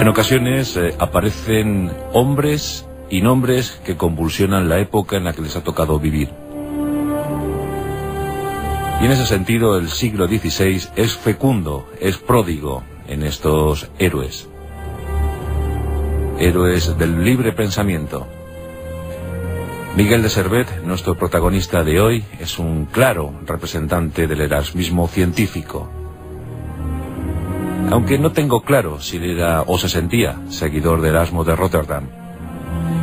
ocasiones aparecen hombres y nombres que convulsionan la época en la que les ha tocado vivir. Y en ese sentido el siglo XVI es fecundo, es pródigo en estos héroes. Héroes del libre pensamiento. Miguel de Servet, nuestro protagonista de hoy, es un claro representante del erasmismo científico. Aunque no tengo claro si era o se sentía seguidor de Erasmo de Rotterdam,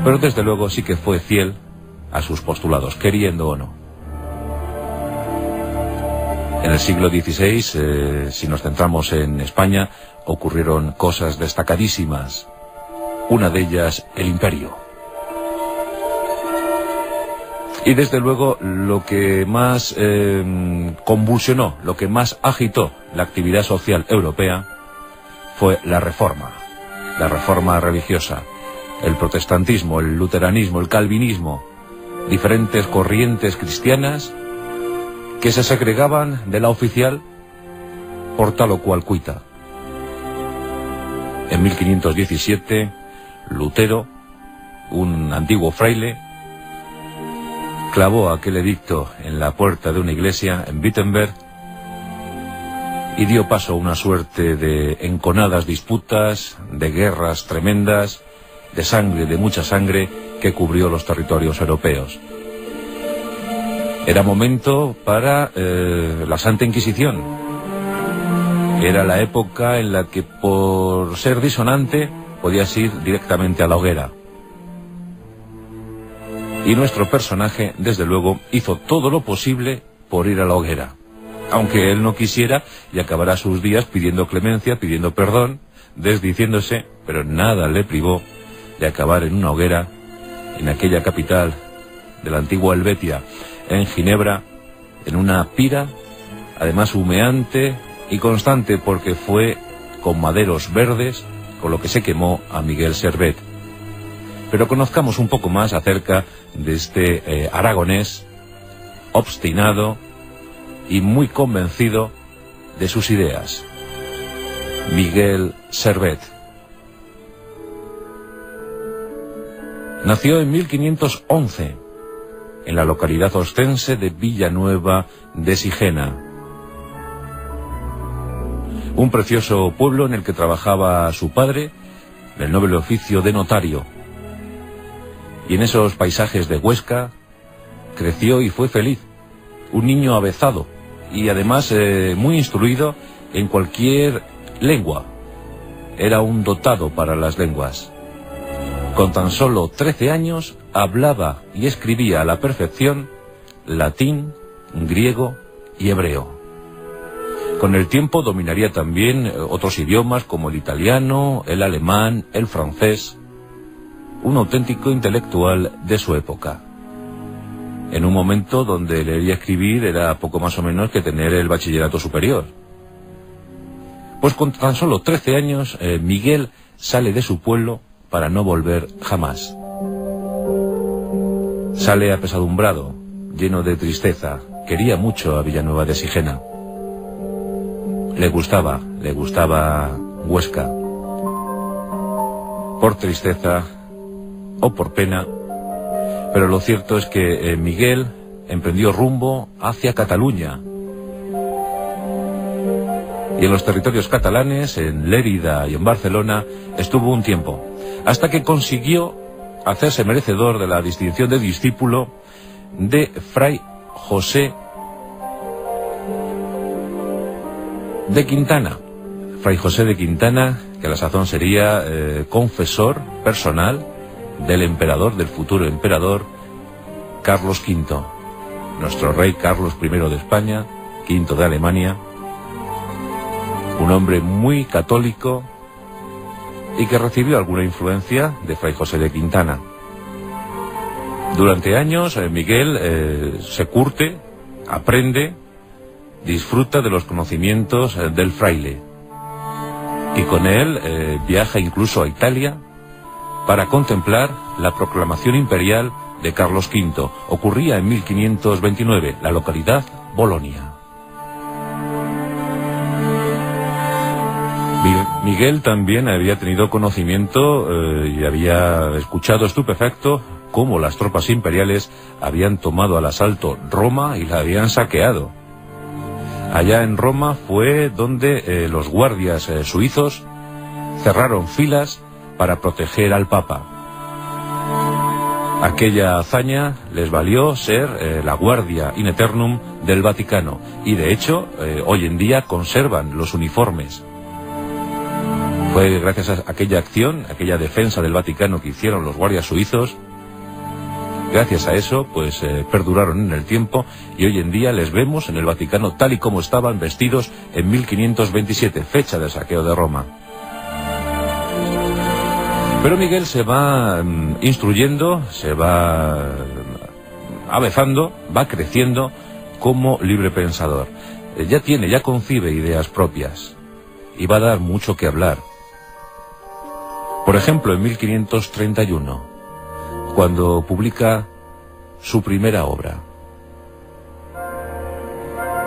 pero desde luego sí que fue fiel a sus postulados, queriendo o no. En el siglo XVI, si nos centramos en España, ocurrieron cosas destacadísimas. Una de ellas, el imperio. Y desde luego lo que más convulsionó, lo que más agitó la actividad social europea fue la reforma religiosa, el protestantismo, el luteranismo, el calvinismo, diferentes corrientes cristianas que se segregaban de la oficial por tal o cual cuita. En 1517, Lutero, un antiguo fraile, clavó aquel edicto en la puerta de una iglesia en Wittenberg y dio paso a una suerte de enconadas disputas, de guerras tremendas, de sangre, de mucha sangre, que cubrió los territorios europeos. Era momento para la Santa Inquisición. Era la época en la que, por ser disonante, podías ir directamente a la hoguera. Y nuestro personaje, desde luego, hizo todo lo posible por ir a la hoguera. Aunque él no quisiera, y acabará sus días pidiendo clemencia, pidiendo perdón, desdiciéndose, pero nada le privó de acabar en una hoguera, en aquella capital de la antigua Helvetia, en Ginebra, en una pira, además humeante y constante, porque fue con maderos verdes con lo que se quemó a Miguel Servet. Pero conozcamos un poco más acerca de este aragonés obstinado y muy convencido de sus ideas. Miguel Servet. Nació en 1511 en la localidad ostense de Villanueva de Sigena, un precioso pueblo en el que trabajaba su padre, el noble oficio de notario. Y en esos paisajes de Huesca creció y fue feliz, un niño avezado y además muy instruido en cualquier lengua. Era un dotado para las lenguas. Con tan solo 13 años hablaba y escribía a la perfección latín, griego y hebreo. Con el tiempo dominaría también otros idiomas como el italiano, el alemán, el francés. Un auténtico intelectual de su época. En un momento donde leer y escribir era poco más o menos que tener el bachillerato superior. Pues con tan solo 13 años, Miguel sale de su pueblo para no volver jamás. Sale apesadumbrado, lleno de tristeza. Quería mucho a Villanueva de Sigena. Le gustaba Huesca. Por tristeza o por pena, pero lo cierto es que Miguel emprendió rumbo hacia Cataluña. Y en los territorios catalanes, en Lérida y en Barcelona, estuvo un tiempo, hasta que consiguió hacerse merecedor de la distinción de discípulo de Fray José de Quintana. Fray José de Quintana, que a la sazón sería confesor personal del emperador, del futuro emperador, Carlos V. Nuestro rey Carlos I de España, V de Alemania. Un hombre muy católico y que recibió alguna influencia de Fray José de Quintana. Durante años Miguel se curte, aprende, disfruta de los conocimientos del fraile. Y con él viaja incluso a Italia para contemplar la proclamación imperial de Carlos V. Ocurría en 1529, la localidad Bolonia. Miguel también había tenido conocimiento y había escuchado estupefacto cómo las tropas imperiales habían tomado al asalto Roma y la habían saqueado. Allá en Roma fue donde los guardias suizos cerraron filas para proteger al Papa. Aquella hazaña les valió ser la Guardia in Aeternum del Vaticano y de hecho hoy en día conservan los uniformes. Fue gracias a aquella acción, aquella defensa del Vaticano que hicieron los guardias suizos, gracias a eso pues perduraron en el tiempo y hoy en día les vemos en el Vaticano tal y como estaban vestidos en 1527, fecha del saqueo de Roma. Pero Miguel se va instruyendo, se va avezando, va creciendo como libre pensador. Ya concibe ideas propias y va a dar mucho que hablar. Por ejemplo, en 1531, cuando publica su primera obra,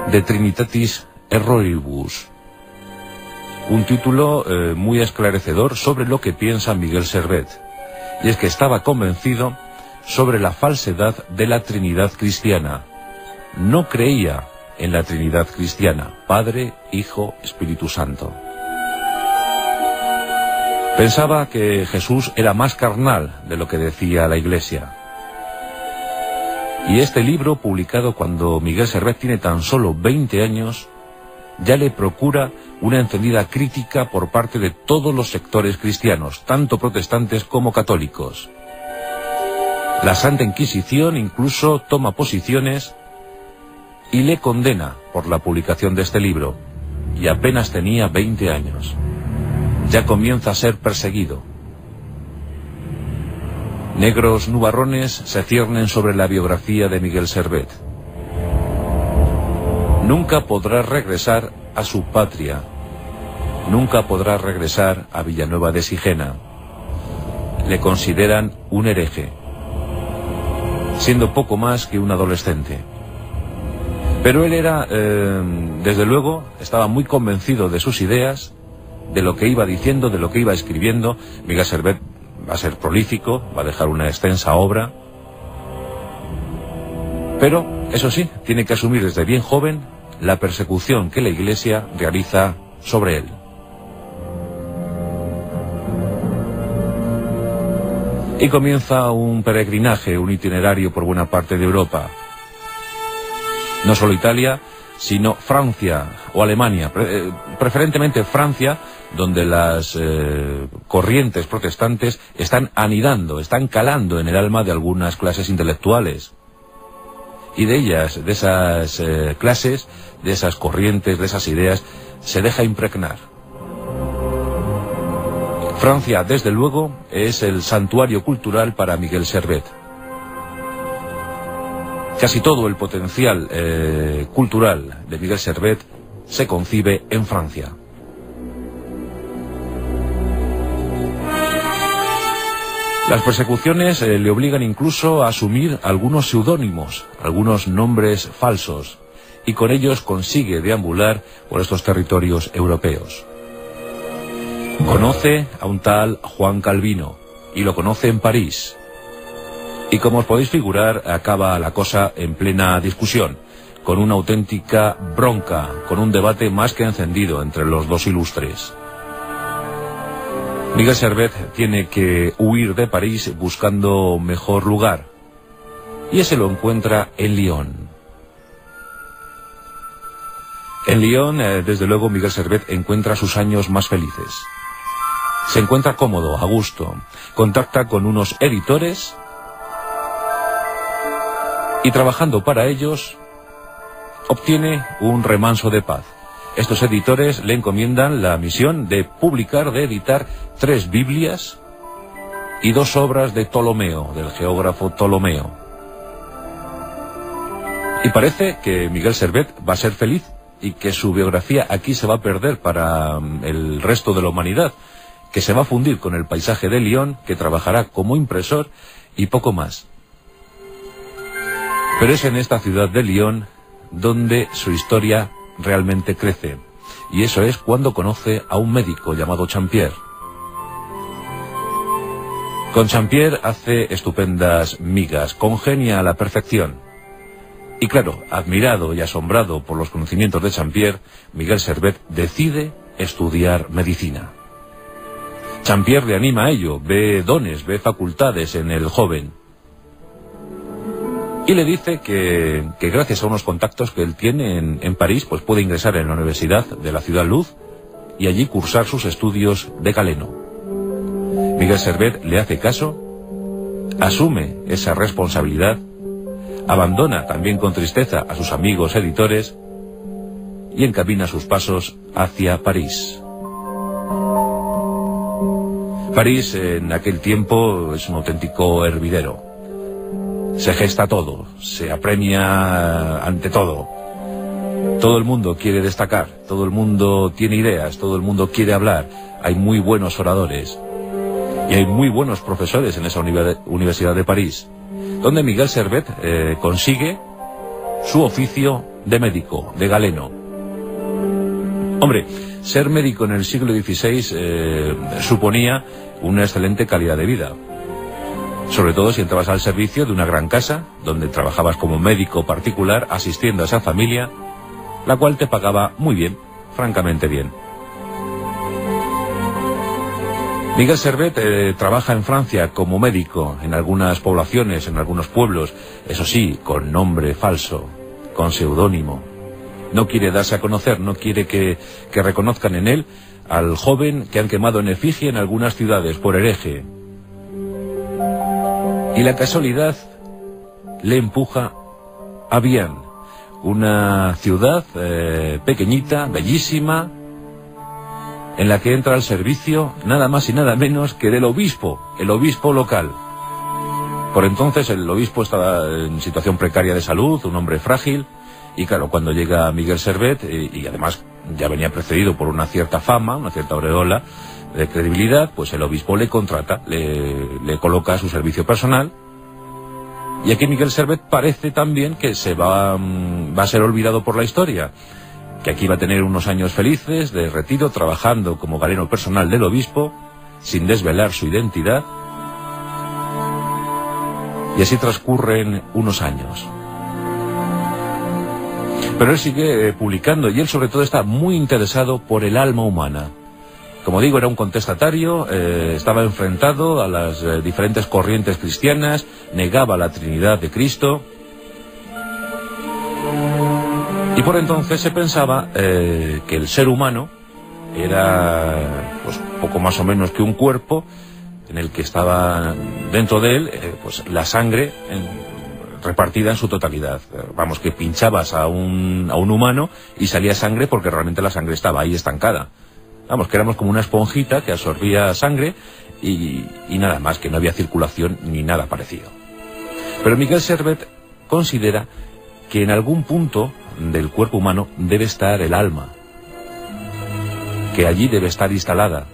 De Trinitatis Erroribus, un título muy esclarecedor sobre lo que piensa Miguel Servet, y es que estaba convencido sobre la falsedad de la Trinidad cristiana. No creía en la Trinidad cristiana, Padre, Hijo, Espíritu Santo. Pensaba que Jesús era más carnal de lo que decía la Iglesia. Y este libro, publicado cuando Miguel Servet tiene tan solo 20 años, ya le procura una encendida crítica por parte de todos los sectores cristianos, tanto protestantes como católicos. La Santa Inquisición incluso toma posiciones y le condena por la publicación de este libro, y apenas tenía 20 años. Ya comienza a ser perseguido. Negros nubarrones se ciernen sobre la biografía de Miguel Servet. Nunca podrá regresar a su patria. Nunca podrá regresar a Villanueva de Sigena. Le consideran un hereje, siendo poco más que un adolescente. Pero él era, desde luego, estaba muy convencido de sus ideas, de lo que iba diciendo, de lo que iba escribiendo. Miguel Servet va a ser prolífico, va a dejar una extensa obra. Pero, eso sí, tiene que asumir desde bien joven la persecución que la Iglesia realiza sobre él. Y comienza un peregrinaje, un itinerario por buena parte de Europa. No solo Italia, sino Francia o Alemania, preferentemente Francia, donde las corrientes protestantes están anidando, están calando en el alma de algunas clases intelectuales. Y de ellas, de esas clases, de esas corrientes, de esas ideas, se deja impregnar. Francia, desde luego, es el santuario cultural para Miguel Servet. Casi todo el potencial cultural de Miguel Servet se concibe en Francia. Las persecuciones le obligan incluso a asumir algunos seudónimos, algunos nombres falsos, y con ellos consigue deambular por estos territorios europeos. Conoce a un tal Juan Calvino, y lo conoce en París. Y como os podéis figurar, acaba la cosa en plena discusión, con una auténtica bronca, con un debate más que encendido entre los dos ilustres. Miguel Servet tiene que huir de París buscando mejor lugar, y ese lo encuentra en Lyon. En Lyon, desde luego, Miguel Servet encuentra sus años más felices. Se encuentra cómodo, a gusto, contacta con unos editores y trabajando para ellos obtiene un remanso de paz. Estos editores le encomiendan la misión de publicar, de editar 3 Biblias y 2 obras de Ptolomeo, del geógrafo Ptolomeo. Y parece que Miguel Servet va a ser feliz y que su biografía aquí se va a perder para el resto de la humanidad, que se va a fundir con el paisaje de Lyon, que trabajará como impresor y poco más. Pero es en esta ciudad de Lyon donde su historia realmente crece. y eso es cuando conoce a un médico llamado Champier. Con Champier hace estupendas migas, congenia a la perfección. Y claro, admirado y asombrado por los conocimientos de Champier, Miguel Servet decide estudiar medicina. Champier le anima a ello, ve dones, ve facultades en el joven. Y le dice que gracias a unos contactos que él tiene en París, pues puede ingresar en la Universidad de la Ciudad Luz y allí cursar sus estudios de galeno. Miguel Servet le hace caso, asume esa responsabilidad, abandona también con tristeza a sus amigos editores y encamina sus pasos hacia París. París en aquel tiempo es un auténtico hervidero. Se gesta todo, se apremia ante todo. Todo el mundo quiere destacar, todo el mundo tiene ideas, todo el mundo quiere hablar. Hay muy buenos oradores y hay muy buenos profesores en esa Universidad de París, donde Miguel Servet consigue su oficio de médico, de galeno. Hombre, ser médico en el siglo XVI suponía una excelente calidad de vida. Sobre todo si entrabas al servicio de una gran casa, donde trabajabas como médico particular, asistiendo a esa familia, la cual te pagaba muy bien, francamente bien. Miguel Servet trabaja en Francia como médico, en algunas poblaciones, en algunos pueblos, eso sí, con nombre falso, con seudónimo. No quiere darse a conocer, no quiere que reconozcan en él al joven que han quemado en efigie en algunas ciudades por hereje. Y la casualidad le empuja a Vienne, una ciudad pequeñita, bellísima, en la que entra al servicio nada más y nada menos que del obispo, el obispo local. Por entonces el obispo estaba en situación precaria de salud, un hombre frágil, y claro, cuando llega Miguel Servet, y además ya venía precedido por una cierta fama, una cierta aureola de credibilidad, pues el obispo le contrata, le coloca a su servicio personal. Y aquí Miguel Servet parece también que va a ser olvidado por la historia, que aquí va a tener unos años felices de retiro trabajando como galeno personal del obispo, sin desvelar su identidad. Y así transcurren unos años. Pero él sigue publicando, y él sobre todo está muy interesado por el alma humana. Como digo, era un contestatario, estaba enfrentado a las diferentes corrientes cristianas, negaba la Trinidad de Cristo. Y por entonces se pensaba que el ser humano era pues poco más o menos que un cuerpo en el que estaba dentro de él pues la sangre repartida en su totalidad. Vamos, que pinchabas a un humano y salía sangre porque realmente la sangre estaba ahí estancada. Vamos, que éramos como una esponjita que absorbía sangre y nada más, que no había circulación ni nada parecido. Pero Miguel Servet considera que en algún punto del cuerpo humano debe estar el alma, que allí debe estar instalada,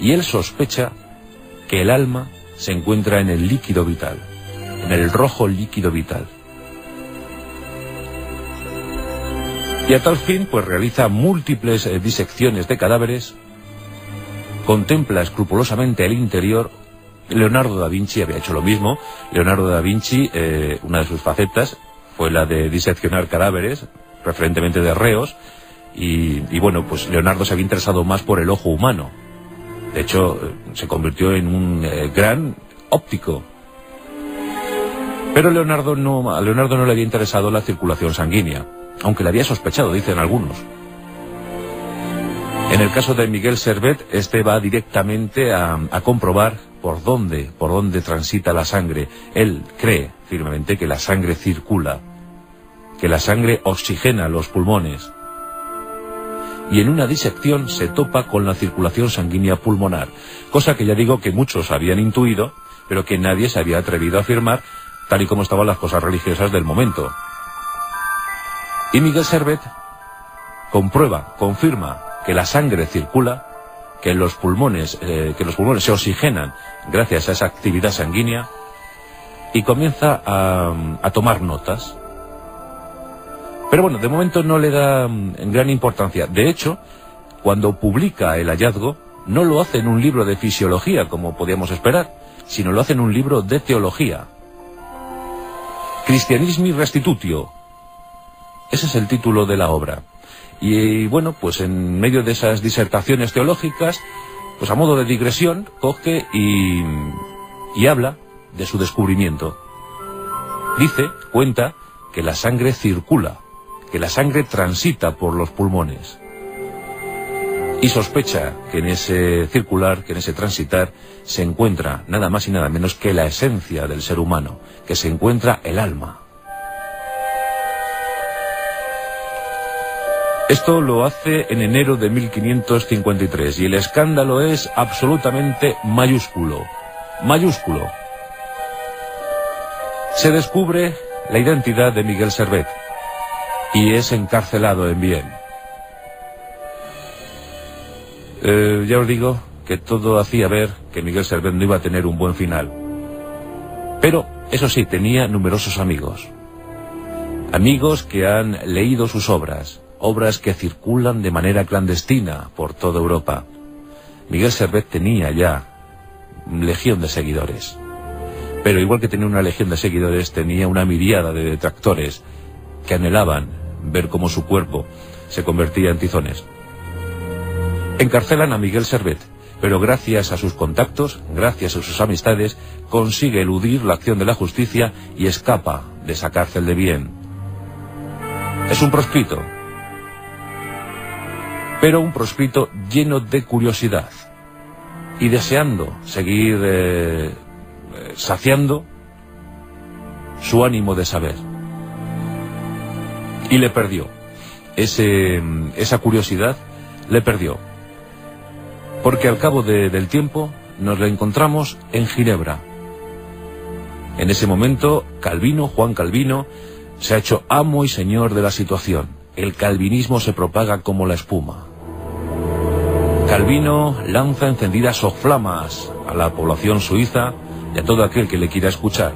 y él sospecha que el alma se encuentra en el líquido vital, en el rojo líquido vital. Y a tal fin, pues realiza múltiples disecciones de cadáveres, contempla escrupulosamente el interior. Leonardo da Vinci había hecho lo mismo. Leonardo da Vinci, una de sus facetas fue la de diseccionar cadáveres, preferentemente de reos, y bueno, pues Leonardo se había interesado más por el ojo humano. De hecho, se convirtió en un gran óptico. Pero a Leonardo no le había interesado la circulación sanguínea, aunque le había sospechado, dicen algunos. En el caso de Miguel Servet, este va directamente a comprobar por dónde transita la sangre. Él cree firmemente que la sangre circula, que la sangre oxigena los pulmones. Y en una disección se topa con la circulación sanguínea pulmonar, cosa que ya digo que muchos habían intuido, pero que nadie se había atrevido a afirmar, tal y como estaban las cosas religiosas del momento. Y Miguel Servet confirma que la sangre circula, que los pulmones se oxigenan gracias a esa actividad sanguínea, y comienza a tomar notas. Pero bueno, de momento no le da gran importancia. De hecho, cuando publica el hallazgo, no lo hace en un libro de fisiología, como podíamos esperar, sino lo hace en un libro de teología. Christianismi Restitutio. Ese es el título de la obra. Y bueno, pues en medio de esas disertaciones teológicas, pues a modo de digresión, coge y habla de su descubrimiento. Cuenta que la sangre circula, que la sangre transita por los pulmones. Y sospecha que en ese circular, que en ese transitar, se encuentra nada más y nada menos que la esencia del ser humano, que se encuentra el alma. Esto lo hace en enero de 1553 y el escándalo es absolutamente mayúsculo. Mayúsculo. Se descubre la identidad de Miguel Servet y es encarcelado en Vienne. Ya os digo que todo hacía ver que Miguel Servet no iba a tener un buen final. Pero, eso sí, tenía numerosos amigos. Amigos que han leído sus obras, obras que circulan de manera clandestina por toda Europa. Miguel Servet tenía ya legión de seguidores. Pero igual que tenía una legión de seguidores, tenía una miríada de detractores que anhelaban ver cómo su cuerpo se convertía en tizones. Encarcelan a Miguel Servet, pero gracias a sus contactos, gracias a sus amistades, consigue eludir la acción de la justicia y escapa de esa cárcel de Vienne. Es un proscrito, pero un proscrito lleno de curiosidad y deseando seguir saciando su ánimo de saber. Y le perdió. Esa curiosidad le perdió. Porque al cabo del tiempo nos la encontramos en Ginebra. En ese momento, Juan Calvino, se ha hecho amo y señor de la situación. El calvinismo se propaga como la espuma. Calvino lanza encendidas soflamas a la población suiza y a todo aquel que le quiera escuchar.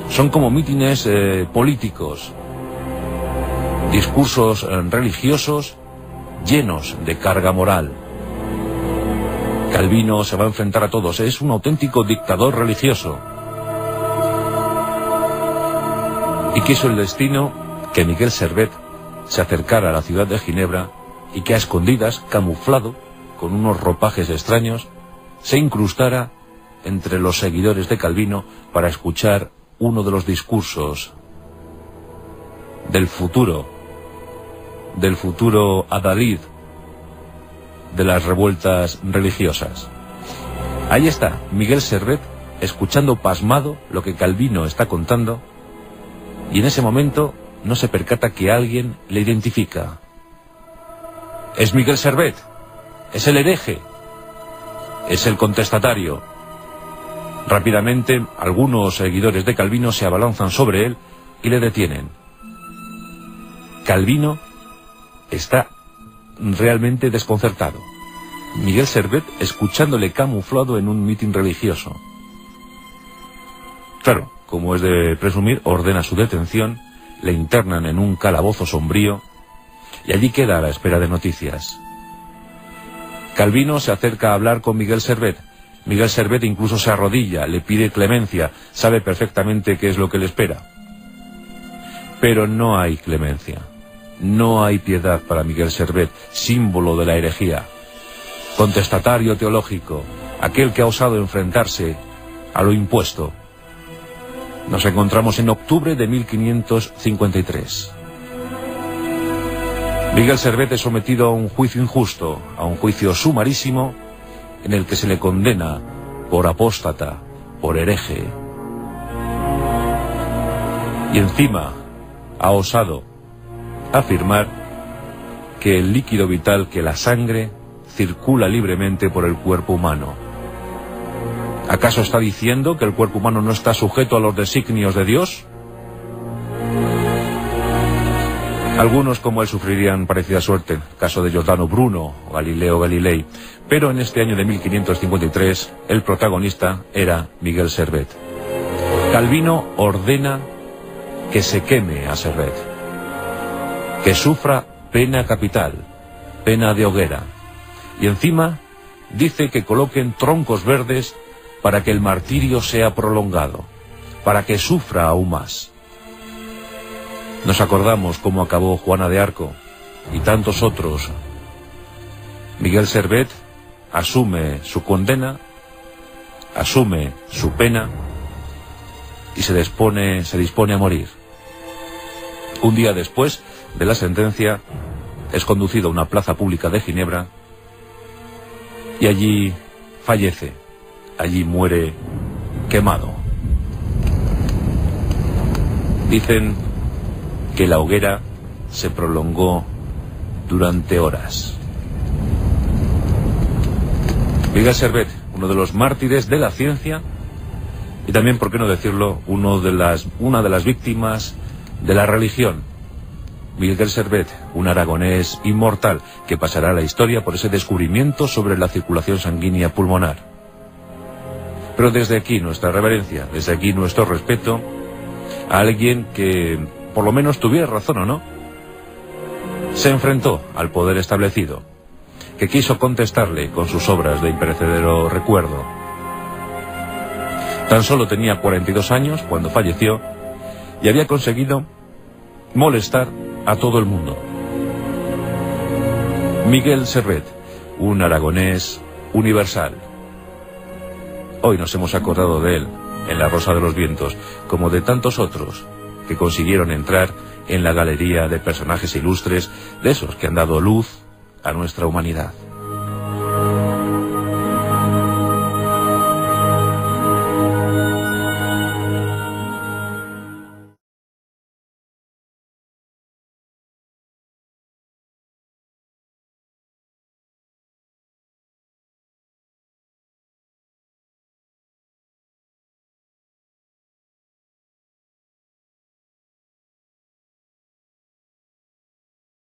Son como mítines políticos, discursos religiosos llenos de carga moral. Calvino se va a enfrentar a todos, es un auténtico dictador religioso. Y quiso el destino que Miguel Servet se acercara a la ciudad de Ginebra y que a escondidas, camuflado, con unos ropajes extraños, se incrustara entre los seguidores de Calvino para escuchar uno de los discursos del futuro adalid de las revueltas religiosas. Ahí está Miguel Servet escuchando pasmado lo que Calvino está contando, y en ese momento no se percata que alguien le identifica. Es Miguel Servet, es el hereje, es el contestatario. Rápidamente algunos seguidores de Calvino se abalanzan sobre él y le detienen. Calvino está realmente desconcertado. Miguel Servet escuchándole camuflado en un mitin religioso. Claro, como es de presumir, ordena su detención, le internan en un calabozo sombrío y allí queda a la espera de noticias. Calvino se acerca a hablar con Miguel Servet. Miguel Servet incluso se arrodilla, le pide clemencia, sabe perfectamente qué es lo que le espera. Pero no hay clemencia. No hay piedad para Miguel Servet, símbolo de la herejía. Contestatario teológico, aquel que ha osado enfrentarse a lo impuesto. Nos encontramos en octubre de 1553. Miguel Servet es sometido a un juicio injusto, a un juicio sumarísimo, en el que se le condena por apóstata, por hereje. Y encima ha osado afirmar que el líquido vital, que la sangre, circula libremente por el cuerpo humano. ¿Acaso está diciendo que el cuerpo humano no está sujeto a los designios de Dios? Algunos como él sufrirían parecida suerte, caso de Giordano Bruno o Galileo Galilei, pero en este año de 1553 el protagonista era Miguel Servet. Calvino ordena que se queme a Servet. que sufra pena capital, pena de hoguera, y encima dice que coloquen troncos verdes para que el martirio sea prolongado, para que sufra aún más. Nos acordamos cómo acabó Juana de Arco y tantos otros. Miguel Servet asume su condena, asume su pena y se dispone a morir. Un día después de la sentencia es conducido a una plaza pública de Ginebra y allí fallece, allí muere quemado. Dicen que la hoguera se prolongó durante horas. Miguel Servet, uno de los mártires de la ciencia y también, por qué no decirlo, una de las víctimas de la religión. Miguel Servet, un aragonés inmortal que pasará a la historia por ese descubrimiento sobre la circulación sanguínea pulmonar. Pero desde aquí nuestra reverencia, desde aquí nuestro respeto a alguien que, por lo menos tuviera razón o no, se enfrentó al poder establecido, que quiso contestarle con sus obras de imperecedero recuerdo. Tan solo tenía 42 años cuando falleció y había conseguido molestar a todo el mundo. Miguel Servet, un aragonés universal. Hoy nos hemos acordado de él en La Rosa de los Vientos, como de tantos otros que consiguieron entrar en la galería de personajes ilustres, de esos que han dado luz a nuestra humanidad.